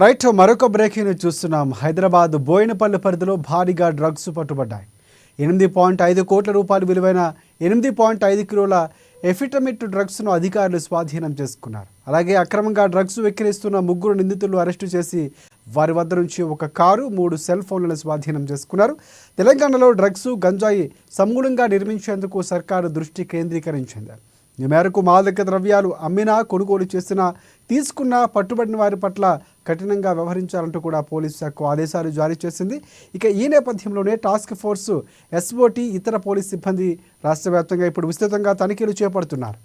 Right మరొక breaking news చూస్తున్నాం. హైదరాబాద్ బోయినపల్లి పరిధిలో భారీగా డ్రగ్స్ పట్టుబడ్డాయి. 8.5 కోట్ల రూపాయలు విలువైన 8.5 కిలోల ఎఫిటమిట్ డ్రగ్స్ను అధికారులు స్వాధీనం చేసుకున్నారు. అలాగే అక్రమంగా డ్రగ్స్ విక్రయిస్తున్న 3 నిందితులను అరెస్టు చేసి వారి వద్ద నుంచి ఒక కారు 3 సెల్ ఫోన్లను స్వాధీనం చేసుకున్నారు. తెలంగాణలో డ్రగ్స్ గంజాయి సమూలంగా నిర్మించేందుకు సర్కారు దృష్టి కేంద్రీకరించింది. ఈ మేరకు మాదక ద్రవ్యాలు అమ్మినా, కొనుగోలు చేసినా, తీసుకున్న పట్టుబడిన వారి పట్ల కఠినంగా వ్యవహరించాలంటూ కూడా పోలీసు శాఖ ఆదేశాలు జారీ చేసింది. ఇక ఈ నేపథ్యంలోనే టాస్క్ ఫోర్స్, ఎస్ఓటీ, ఇతర పోలీస్ సిబ్బంది రాష్ట్ర వ్యాప్తంగా ఇప్పుడు విస్తృతంగా తనిఖీలు చేపడుతున్నారు.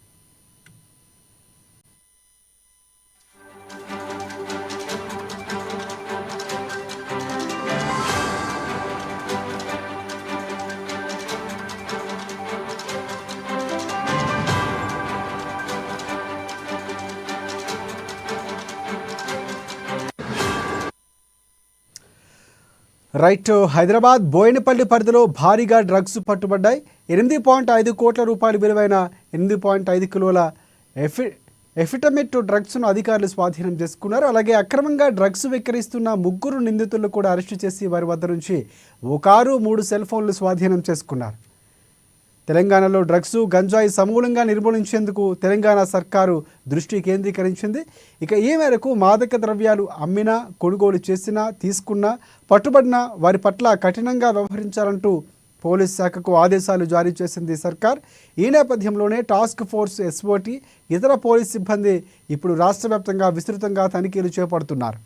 రైట్ హైదరాబాద్ బోయినపల్లి పరిధిలో భారీగా డ్రగ్స్ పట్టుబడ్డాయి. 8.5 కోట్ల రూపాయలు విలువైన 8.5 కిలోల ఎఫిటమిట్ డ్రగ్స్ను అధికారులు స్వాధీనం చేసుకున్నారు. అలాగే అక్రమంగా డ్రగ్స్ విక్రయిస్తున్న 3 నిందితులను కూడా అరెస్టు చేసి వారి వద్ద నుంచి ఒక కారు 3 సెల్ ఫోన్లు స్వాధీనం చేసుకున్నారు. తెలంగాణలో డ్రగ్స్ గంజాయి సమూలంగా నిర్మూలించేందుకు తెలంగాణ సర్కారు దృష్టి కేంద్రీకరించింది. ఇక ఈ మేరకు మాదక ద్రవ్యాలు అమ్మినా, కొనుగోలు చేసినా, తీసుకున్నా, పట్టుబడిన వారి పట్ల కఠినంగా వ్యవహరించాలంటూ పోలీస్ శాఖకు ఆదేశాలు జారీ చేసింది సర్కార్. ఈ నేపథ్యంలోనే టాస్క్ ఫోర్స్, ఎస్ఓటీ, ఇతర పోలీస్ సిబ్బంది ఇప్పుడు రాష్ట్ర వ్యాప్తంగా విస్తృతంగా తనిఖీలు చేపడుతున్నారు.